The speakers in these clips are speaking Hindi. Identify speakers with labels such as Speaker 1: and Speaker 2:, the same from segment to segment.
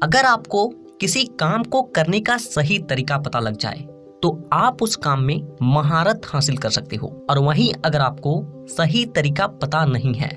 Speaker 1: अगर आपको किसी काम को करने का सही तरीका पता लग जाए तो आप उस काम में महारत हासिल कर सकते हो, और वहीं अगर आपको सही तरीका पता नहीं है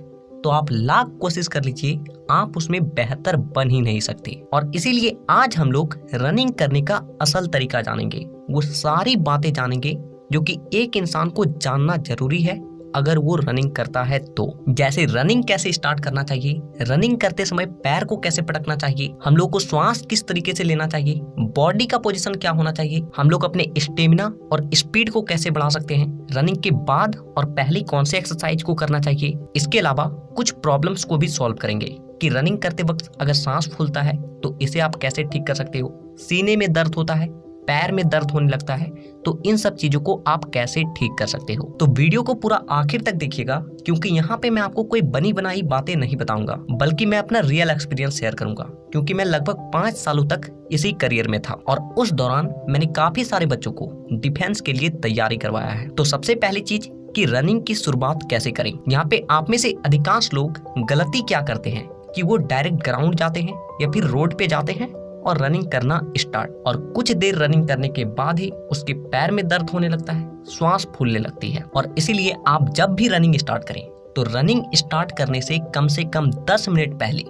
Speaker 1: तो आप लाख कोशिश कर लीजिए, आप उसमें बेहतर बन ही नहीं सकते। और इसीलिए आज हम लोग रनिंग करने का असल तरीका जानेंगे, वो सारी बातें जानेंगे जो कि एक इंसान को जानना जरूरी है अगर वो रनिंग करता है तो। जैसे रनिंग कैसे स्टार्ट करना चाहिए, रनिंग करते समय पैर को कैसे पटकना चाहिए, हम लोग को श्वास किस तरीके से लेना चाहिए, बॉडी का पोजीशन क्या होना चाहिए, हम लोग अपने स्टेमिना और स्पीड को कैसे बढ़ा सकते हैं, रनिंग के बाद और पहले कौन से एक्सरसाइज को करना चाहिए। इसके अलावा कुछ प्रॉब्लम्स को भी सॉल्व करेंगे कि रनिंग करते वक्त अगर सांस फूलता है तो इसे आप कैसे ठीक कर सकते हो, सीने में दर्द होता है, पैर में दर्द होने लगता है, तो इन सब चीजों को आप कैसे ठीक कर सकते हो। तो वीडियो को पूरा आखिर तक देखिएगा, क्योंकि यहाँ पे मैं आपको कोई बनी बनाई बातें नहीं बताऊंगा, बल्कि मैं अपना रियल एक्सपीरियंस शेयर करूंगा, क्योंकि मैं लगभग 5 सालों तक इसी करियर में था और उस दौरान मैंने काफी सारे बच्चों को डिफेंस के लिए तैयारी करवाया है। तो सबसे पहली चीज कि रनिंग की शुरुआत कैसे करें। यहाँ पे आप में से अधिकांश लोग गलती क्या करते हैं कि वो डायरेक्ट ग्राउंड जाते हैं या फिर रोड पे जाते हैं और रनिंग करना स्टार्ट, और कुछ देर रनिंग करने के बाद ही उसके पैर में दर्द होने लगता है, श्वास फूलने लगती है। और इसीलिए आप जब भी रनिंग स्टार्ट करें तो रनिंग स्टार्ट करने से कम 10 मिनट पहले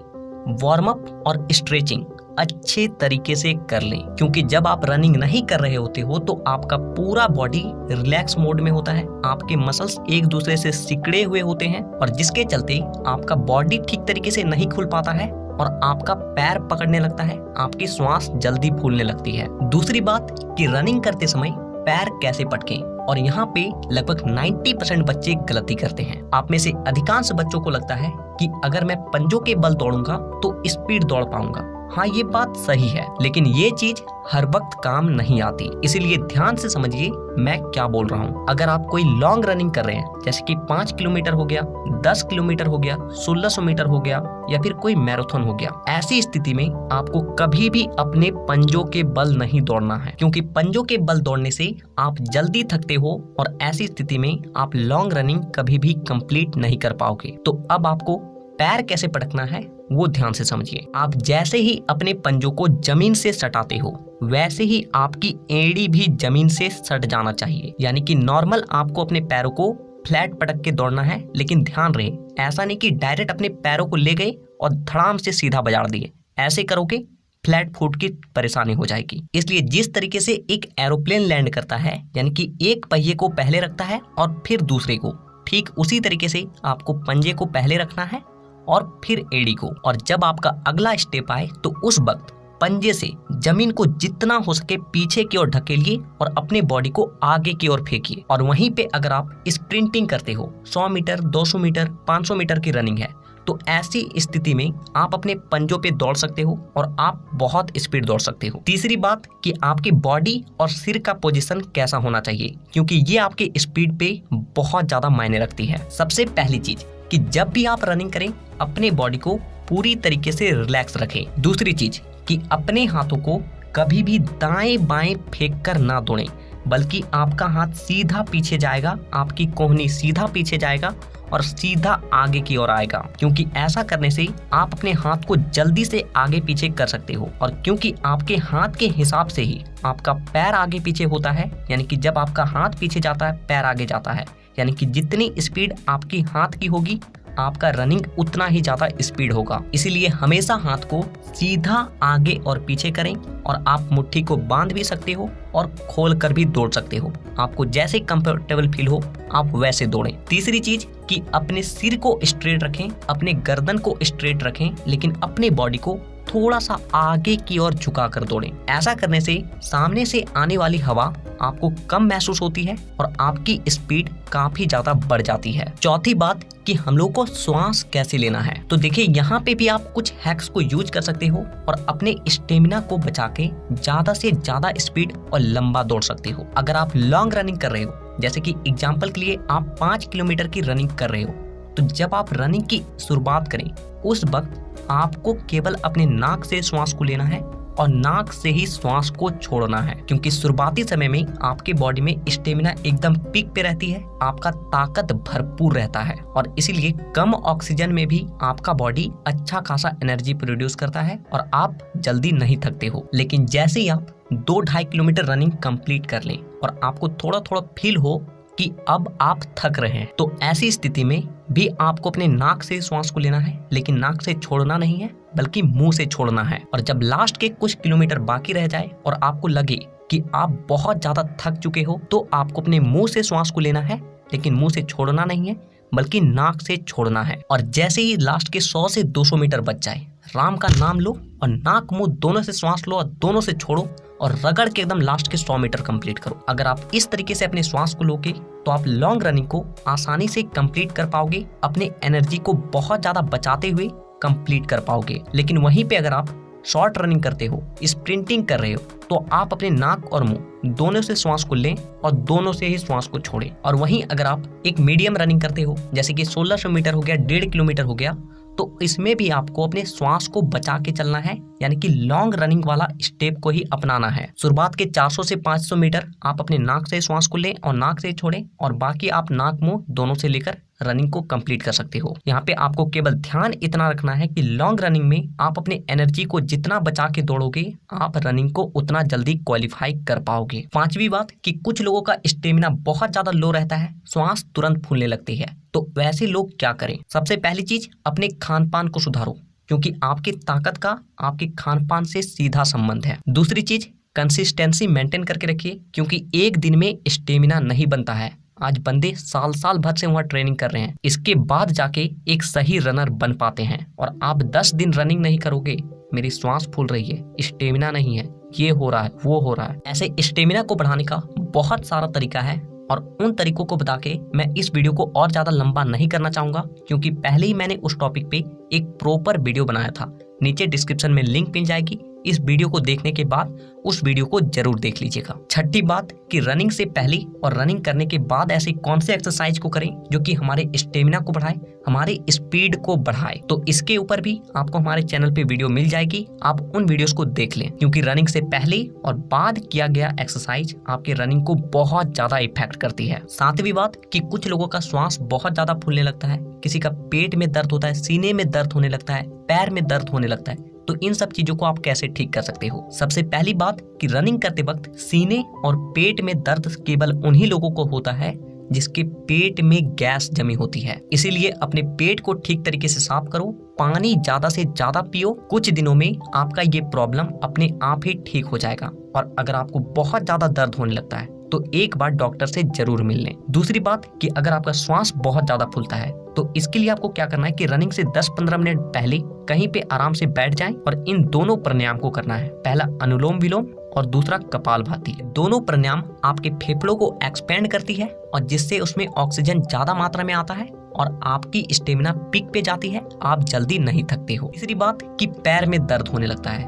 Speaker 1: वार्म अप और स्ट्रेचिंग अच्छे तरीके से कर लें, क्योंकि जब आप रनिंग नहीं कर रहे होते हो तो आपका पूरा बॉडी रिलैक्स मोड में होता है, आपके मसल्स एक दूसरे से सिकड़े हुए होते हैं, और जिसके चलते आपका बॉडी ठीक तरीके से नहीं खुल पाता है और आपका पैर पकड़ने लगता है, आपकी श्वास जल्दी फूलने लगती है। दूसरी बात कि रनिंग करते समय पैर कैसे पटकें, और यहाँ पे लगभग 90% बच्चे गलती करते हैं। आप में से अधिकांश बच्चों को लगता है कि अगर मैं पंजों के बल दौड़ूंगा तो स्पीड दौड़ पाऊंगा। हाँ, ये बात सही है, लेकिन ये चीज हर वक्त काम नहीं आती, इसीलिए ध्यान से समझिए मैं क्या बोल रहा हूँ। अगर आप कोई लॉन्ग रनिंग कर रहे हैं, जैसे कि 5 किलोमीटर हो गया, 10 किलोमीटर हो गया, 1600 मीटर हो गया, या फिर कोई मैराथन हो गया, ऐसी स्थिति में आपको कभी भी अपने पंजों के बल नहीं दौड़ना है, क्योंकि पंजों के बल दौड़ने से आप जल्दी थकते हो और ऐसी स्थिति में आप लॉन्ग रनिंग कभी भी कंप्लीट नहीं कर पाओगे। तो अब आपको पैर कैसे पटकना है वो ध्यान से समझिए। आप जैसे ही अपने पंजों को जमीन से सटाते हो वैसे ही आपकी एड़ी भी जमीन से सट जाना चाहिए, यानी कि नॉर्मल आपको अपने पैरों को फ्लैट पटक के दौड़ना है। लेकिन ध्यान रहे, ऐसा नहीं कि डायरेक्ट अपने पैरों को ले गए और धड़ाम से सीधा बजा दिए, ऐसे करोगे फ्लैट फुट की परेशानी हो जाएगी। इसलिए जिस तरीके से एक एरोप्लेन लैंड करता है, यानी कि एक पहिए को पहले रखता है और फिर दूसरे को, ठीक उसी तरीके से आपको पंजे को पहले रखना है और फिर एड़ी को। और जब आपका अगला स्टेप आए तो उस वक्त पंजे से जमीन को जितना हो सके पीछे की ओर ढकेलिए और अपने बॉडी को आगे की ओर फेंकिए। और वहीं पे अगर आप स्प्रिंटिंग करते हो, 100 मीटर, 200 मीटर, 500 मीटर की रनिंग है, तो ऐसी स्थिति में आप अपने पंजों पे दौड़ सकते हो और आप बहुत स्पीड दौड़ सकते हो। तीसरी बात कि आपकी बॉडी और सिर का पोजीशन कैसा होना चाहिए, क्योंकि ये आपके स्पीड पे बहुत ज्यादा मायने रखती है। सबसे पहली चीज कि जब भी आप रनिंग करें अपने बॉडी को पूरी तरीके से रिलैक्स रखें। दूसरी चीज कि अपने हाथों को कभी भी दाएं बाएं फेंक कर ना दौड़ें, बल्कि आपका हाथ सीधा पीछे जाएगा, आपकी कोहनी सीधा पीछे जाएगा और सीधा आगे की ओर आएगा, क्योंकि ऐसा करने से आप अपने हाथ को जल्दी से आगे पीछे कर सकते हो। और क्योंकि आपके हाथ के हिसाब से ही आपका पैर आगे पीछे होता है, यानी कि जब आपका हाथ पीछे जाता है पैर आगे जाता है, यानी कि जितनी स्पीड आपकी हाथ की होगी आपका रनिंग उतना ही ज्यादा स्पीड होगा। इसीलिए हमेशा हाथ को सीधा आगे और पीछे करें, और आप मुट्ठी को बांध भी सकते हो और खोल कर भी दौड़ सकते हो। आपको जैसे कंफर्टेबल फील हो आप वैसे दौड़ें। तीसरी चीज कि अपने सिर को स्ट्रेट रखें, अपने गर्दन को स्ट्रेट रखें, लेकिन अपने बॉडी को थोड़ा सा आगे की ओर झुका कर दौड़ें। ऐसा करने से सामने से आने वाली हवा आपको कम महसूस होती है और आपकी स्पीड काफी ज्यादा बढ़ जाती है। चौथी बात कि हम लोग को श्वास कैसे लेना है, तो देखिए यहाँ पे भी आप कुछ हैक्स को यूज कर सकते हो और अपने स्टेमिना को बचा के ज्यादा से ज्यादा स्पीड और लंबा दौड़ सकते हो। अगर आप लॉन्ग रनिंग कर रहे हो, जैसे कि एग्जाम्पल के लिए आप 5 किलोमीटर की रनिंग कर रहे हो, तो जब आप रनिंग की शुरुआत करें उस वक्त आपको केवल अपने नाक से श्वास को लेना है और नाक से ही श्वास को छोड़ना है, क्योंकि शुरुआती समय में आपके बॉडी में स्टेमिना एकदम पीक पे रहती है, आपका ताकत भरपूर रहता है और इसीलिए कम ऑक्सीजन में भी आपका बॉडी अच्छा खासा एनर्जी प्रोड्यूस करता है और आप जल्दी नहीं थकते हो। लेकिन जैसे ही आप 2-2.5 किलोमीटर रनिंग कंप्लीट कर लें और आपको थोड़ा थोड़ा फील हो कि अब आप थक रहे हैं, तो ऐसी स्थिति में भी आपको अपने नाक से श्वास को लेना है, लेकिन नाक से छोड़ना नहीं है बल्कि मुंह से छोड़ना है। और जब लास्ट के कुछ किलोमीटर बाकी रह जाए और आपको लगे कि आप बहुत ज्यादा थक चुके हो, तो आपको अपने मुंह से श्वास को लेना है, लेकिन मुंह से छोड़ना नहीं है बल्कि नाक से छोड़ना है। और जैसे ही लास्ट के 100 से 200 मीटर बच जाए, राम का नाम लो और नाक मुंह दोनों से श्वास लो और दोनों से छोड़ो और रगड़ के एकदम लास्ट के 100 मीटर कंप्लीट करो। अगर आप इस तरीके से अपने श्वास को लोगे तो आप लॉन्ग रनिंग को आसानी से कंप्लीट कर पाओगे, अपने एनर्जी को बहुत ज्यादा बचाते हुए कंप्लीट कर पाओगे। लेकिन वहीं पे अगर आप शॉर्ट रनिंग करते हो, स्प्रिंटिंग कर रहे हो, तो आप अपने नाक और मुंह दोनों से श्वास को लें और दोनों से ही श्वास को छोड़ें। और वहीं अगर आप एक मीडियम रनिंग करते हो, जैसे कि 1600 मीटर हो गया, 1.5 किलोमीटर हो गया, तो इसमें भी आपको अपने श्वास को बचा के चलना है, यानी कि लॉन्ग रनिंग वाला स्टेप को ही अपनाना है। शुरुआत के 400 से 500 मीटर आप अपने नाक से श्वास को लें और नाक से छोड़ें और बाकी आप नाक मुंह दोनों से लेकर रनिंग को कंप्लीट कर सकते हो। यहाँ पे आपको केवल ध्यान इतना रखना है कि लॉन्ग रनिंग में आप अपने एनर्जी को जितना बचा के दौड़ोगे, आप रनिंग को उतना जल्दी क्वालिफाई कर पाओगे। 5वीं बात कि कुछ लोगों का स्टेमिना बहुत ज्यादा लो रहता है, श्वास तुरंत फूलने लगती है, तो वैसे लोग क्या करें? सबसे पहली चीज, अपने खान पान को सुधारो, क्योंकि आपकी ताकत का आपके खान पान से सीधा संबंध है। दूसरी चीज, कंसिस्टेंसी मेंटेन करके रखिए, क्योंकि एक दिन में स्टेमिना नहीं बनता है। आज बंदे साल भर से वहाँ ट्रेनिंग कर रहे हैं, इसके बाद जाके एक सही रनर बन पाते हैं। और आप 10 दिन रनिंग नहीं करोगे, मेरी श्वास फूल रही है, स्टेमिना नहीं है, ये हो रहा है, वो हो रहा है, ऐसे स्टेमिना को बढ़ाने का बहुत सारा तरीका है और उन तरीकों को बता के मैं इस वीडियो को और ज्यादा लंबा नहीं करना चाहूंगा, क्योंकि पहले ही मैंने उस टॉपिक पे एक प्रॉपर वीडियो बनाया था। नीचे डिस्क्रिप्शन में लिंक मिल जाएगी, इस वीडियो को देखने के बाद उस वीडियो को जरूर देख लीजिएगा। छठी बात कि रनिंग से पहले और रनिंग करने के बाद ऐसे कौन से एक्सरसाइज को करें जो कि हमारे स्टेमिना को बढ़ाए, हमारे स्पीड को बढ़ाए। तो इसके ऊपर भी आपको हमारे चैनल पे वीडियो मिल जाएगी, आप उन वीडियोस को देख लें, क्योंकि रनिंग से पहले और बाद किया गया एक्सरसाइज आपके रनिंग को बहुत ज्यादा इफेक्ट करती है। 7वीं बात कि कुछ लोगों का श्वास बहुत ज्यादा फूलने लगता है, किसी का पेट में दर्द होता है, सीने में दर्द होने लगता है, पैर में दर्द होने लगता है, तो इन सब चीजों को आप कैसे ठीक कर सकते हो? सबसे पहली बात कि रनिंग करते वक्त सीने और पेट में दर्द केवल उन्हीं लोगों को होता है जिसके पेट में गैस जमी होती है। इसीलिए अपने पेट को ठीक तरीके से साफ करो, पानी ज्यादा से ज्यादा पियो, कुछ दिनों में आपका ये प्रॉब्लम अपने आप ही ठीक हो जाएगा। और अगर आपको बहुत ज्यादा दर्द होने लगता है तो एक बार डॉक्टर से जरूर मिल लें। दूसरी बात कि अगर आपका श्वास बहुत ज्यादा फूलता है तो इसके लिए आपको क्या करना है कि रनिंग से 10-15 मिनट पहले कहीं पे आराम से बैठ जाएं और इन दोनों प्राणायाम को करना है। पहला अनुलोम विलोम और दूसरा कपालभाति। दोनों प्राणायाम आपके फेफड़ों को एक्सपेंड करती है और जिससे उसमें ऑक्सीजन ज्यादा मात्रा में आता है और आपकी स्टेमिना पीक पे जाती है, आप जल्दी नहीं थकते हो। तीसरी बात कि पैर में दर्द होने लगता है,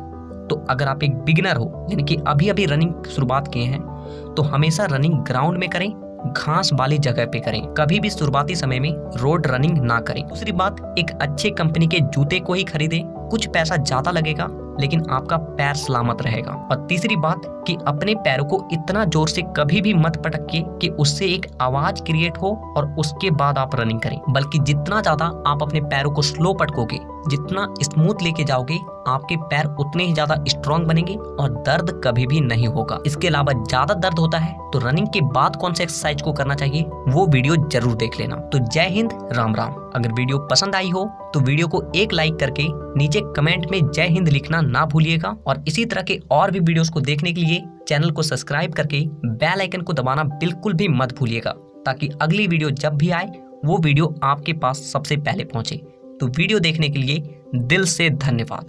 Speaker 1: तो अगर आप एक बिगिनर हो, यानी कि अभी अभी रनिंग शुरुआत किए हैं, तो हमेशा रनिंग ग्राउंड में करें, घास वाली जगह पे करें, कभी भी शुरुआती समय में रोड रनिंग ना करें। दूसरी बात, एक अच्छे कंपनी के जूते को ही खरीदें, कुछ पैसा ज्यादा लगेगा लेकिन आपका पैर सलामत रहेगा। और तीसरी बात कि अपने पैरों को इतना जोर से कभी भी मत पटकिए कि उससे एक आवाज क्रिएट हो और उसके बाद आप रनिंग करें, बल्कि जितना ज्यादा आप अपने पैरों को स्लो पटकोगे, जितना स्मूथ लेके जाओगे, आपके पैर उतने ही ज्यादा स्ट्रांग बनेंगे और दर्द कभी भी नहीं होगा। इसके अलावा ज्यादा दर्द होता है तो रनिंग के बाद कौन से एक्सरसाइज को करना चाहिए वो वीडियो जरूर देख लेना। तो जय हिंद, राम राम। अगर वीडियो पसंद आई हो तो वीडियो को एक लाइक करके नीचे कमेंट में जय हिंद लिखना ना भूलिएगा और इसी तरह के और भी वीडियोस को देखने के लिए चैनल को सब्सक्राइब करके बेल आइकन को दबाना बिल्कुल भी मत भूलिएगा, ताकि अगली वीडियो जब भी आए वो वीडियो आपके पास सबसे पहले पहुंचे। तो वीडियो देखने के लिए दिल से धन्यवाद।